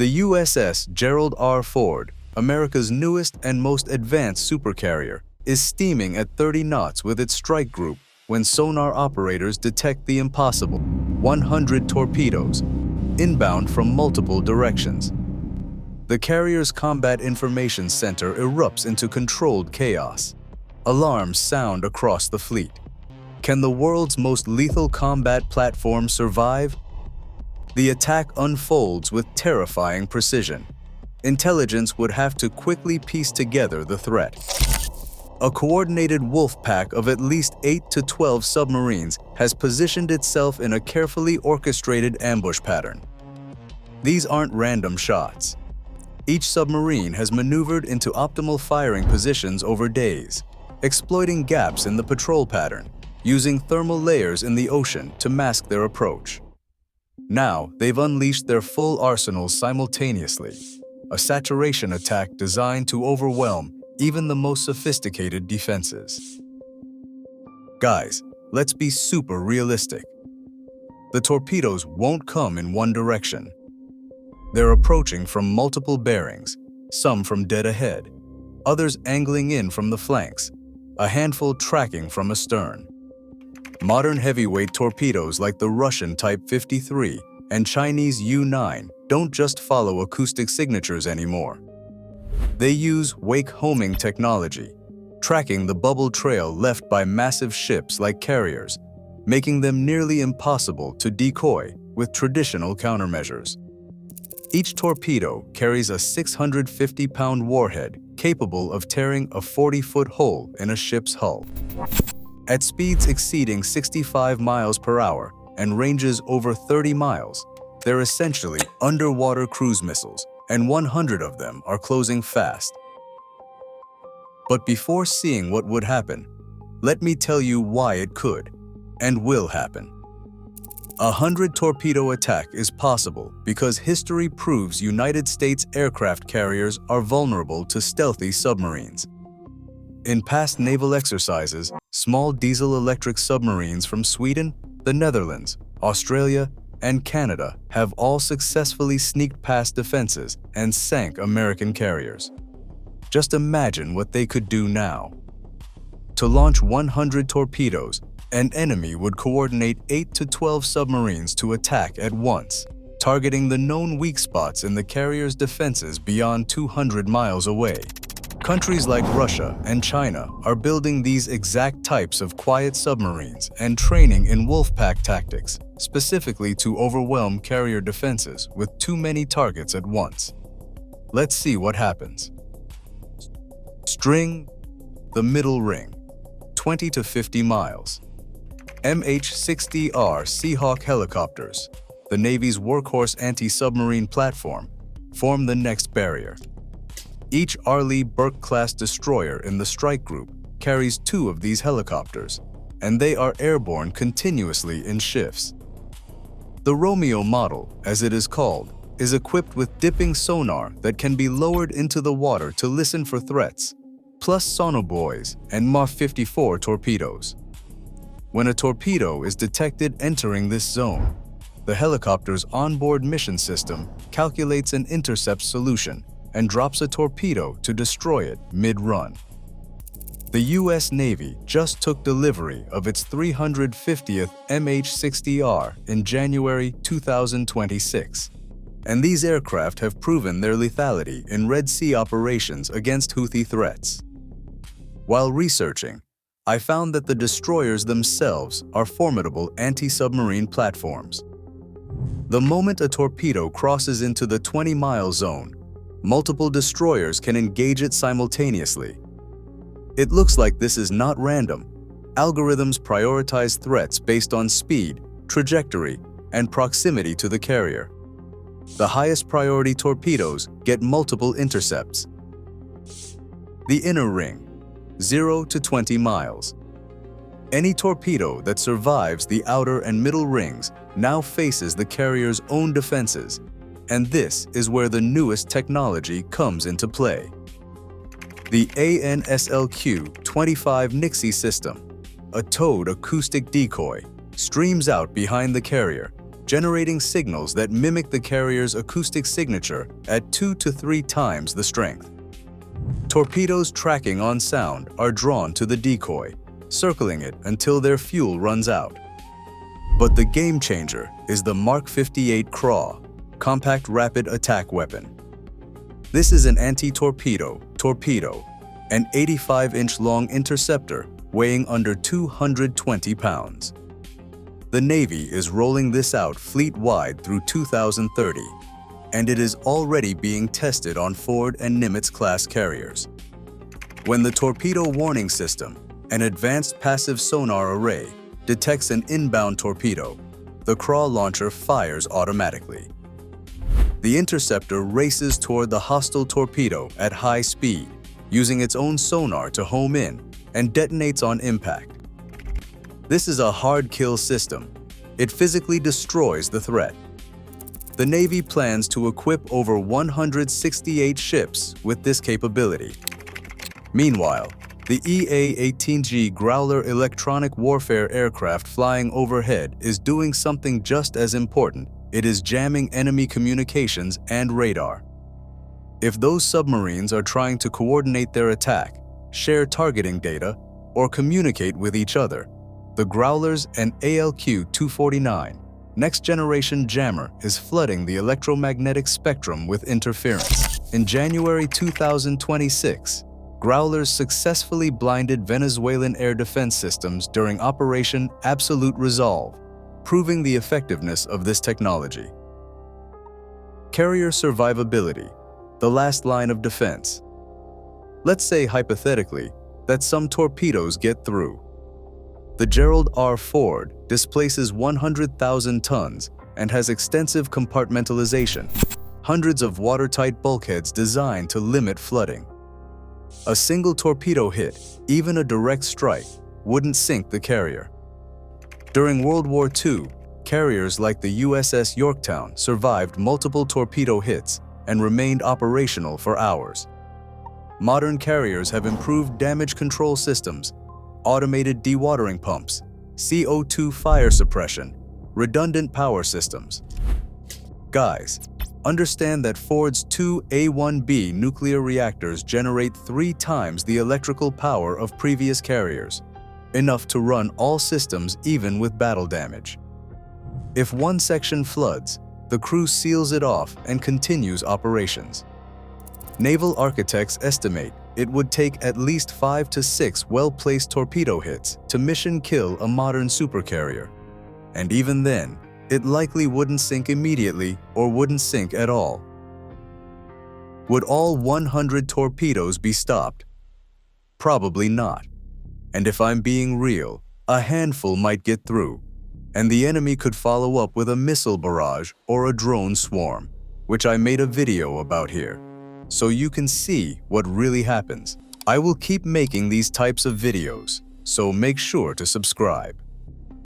The USS Gerald R. Ford, America's newest and most advanced supercarrier, is steaming at 30 knots with its strike group when sonar operators detect the impossible: 100 torpedoes, inbound from multiple directions. The carrier's Combat Information Center erupts into controlled chaos. Alarms sound across the fleet. Can the world's most lethal combat platform survive? The attack unfolds with terrifying precision. Intelligence would have to quickly piece together the threat. A coordinated wolf pack of at least 8 to 12 submarines has positioned itself in a carefully orchestrated ambush pattern. These aren't random shots. Each submarine has maneuvered into optimal firing positions over days, exploiting gaps in the patrol pattern, using thermal layers in the ocean to mask their approach. Now, they've unleashed their full arsenals simultaneously, a saturation attack designed to overwhelm even the most sophisticated defenses. Guys, let's be super realistic. The torpedoes won't come in one direction. They're approaching from multiple bearings, some from dead ahead, others angling in from the flanks, a handful tracking from astern. Modern heavyweight torpedoes like the Russian Type 53 and Chinese U-9 don't just follow acoustic signatures anymore. They use wake-homing technology, tracking the bubble trail left by massive ships like carriers, making them nearly impossible to decoy with traditional countermeasures. Each torpedo carries a 650-pound warhead capable of tearing a 40-foot hole in a ship's hull. At speeds exceeding 65 miles per hour and ranges over 30 miles, they're essentially underwater cruise missiles, and 100 of them are closing fast. But before seeing what would happen, let me tell you why it could and will happen. A 100 torpedo attack is possible because history proves United States aircraft carriers are vulnerable to stealthy submarines. In past naval exercises, small diesel-electric submarines from Sweden, the Netherlands, Australia, and Canada have all successfully sneaked past defenses and sank American carriers. Just imagine what they could do now. To launch 100 torpedoes, an enemy would coordinate 8 to 12 submarines to attack at once, targeting the known weak spots in the carrier's defenses beyond 200 miles away. Countries like Russia and China are building these exact types of quiet submarines and training in wolfpack tactics, specifically to overwhelm carrier defenses with too many targets at once. Let's see what happens. String the middle ring, 20 to 50 miles. MH-60R Seahawk helicopters, the Navy's workhorse anti-submarine platform, form the next barrier. Each Arleigh Burke-class destroyer in the strike group carries 2 of these helicopters, and they are airborne continuously in shifts. The Romeo model, as it is called, is equipped with dipping sonar that can be lowered into the water to listen for threats, plus sonobuoys and MA-54 torpedoes. When a torpedo is detected entering this zone, the helicopter's onboard mission system calculates an intercept solution and drops a torpedo to destroy it mid-run. The U.S. Navy just took delivery of its 350th MH-60R in January 2026, and these aircraft have proven their lethality in Red Sea operations against Houthi threats. While researching, I found that the destroyers themselves are formidable anti-submarine platforms. The moment a torpedo crosses into the 20-mile zone, multiple destroyers can engage it simultaneously. It looks like this is not random. Algorithms prioritize threats based on speed, trajectory, and proximity to the carrier. The highest priority torpedoes get multiple intercepts. The inner ring, 0 to 20 miles. Any torpedo that survives the outer and middle rings now faces the carrier's own defenses, and this is where the newest technology comes into play. The ANSLQ-25 Nixie system, a towed acoustic decoy, streams out behind the carrier, generating signals that mimic the carrier's acoustic signature at 2 to 3 times the strength. Torpedoes tracking on sound are drawn to the decoy, circling it until their fuel runs out. But the game changer is the Mark 58 CRAW, Compact Rapid Attack Weapon. This is an anti-torpedo torpedo, an 85-inch long interceptor weighing under 220 pounds. The Navy is rolling this out fleet-wide through 2030, and it is already being tested on Ford and Nimitz-class carriers. When the torpedo warning system, an advanced passive sonar array, detects an inbound torpedo, the CRAW launcher fires automatically. The interceptor races toward the hostile torpedo at high speed, using its own sonar to home in, and detonates on impact. This is a hard-kill system. It physically destroys the threat. The Navy plans to equip over 168 ships with this capability. Meanwhile, the EA-18G Growler electronic warfare aircraft flying overhead is doing something just as important. It is jamming enemy communications and radar. If those submarines are trying to coordinate their attack, share targeting data, or communicate with each other, the Growlers and ALQ-249 next-generation jammer is flooding the electromagnetic spectrum with interference. In January 2026, Growlers successfully blinded Venezuelan air defense systems during Operation Absolute Resolve, proving the effectiveness of this technology. Carrier survivability, the last line of defense. Let's say hypothetically that some torpedoes get through. The Gerald R. Ford displaces 100,000 tons and has extensive compartmentalization, hundreds of watertight bulkheads designed to limit flooding. A single torpedo hit, even a direct strike, wouldn't sink the carrier. During World War II, carriers like the USS Yorktown survived multiple torpedo hits and remained operational for hours. Modern carriers have improved damage control systems, automated dewatering pumps, CO2 fire suppression, redundant power systems. Guys, understand that Ford's two A1B nuclear reactors generate 3 times the electrical power of previous carriers, enough to run all systems even with battle damage. If one section floods, the crew seals it off and continues operations. Naval architects estimate it would take at least 5 to 6 well-placed torpedo hits to mission kill a modern supercarrier. And even then, it likely wouldn't sink immediately or wouldn't sink at all. Would all 100 torpedoes be stopped? Probably not. And if I'm being real, a handful might get through, and the enemy could follow up with a missile barrage or a drone swarm, which I made a video about here, so you can see what really happens. I will keep making these types of videos, so make sure to subscribe.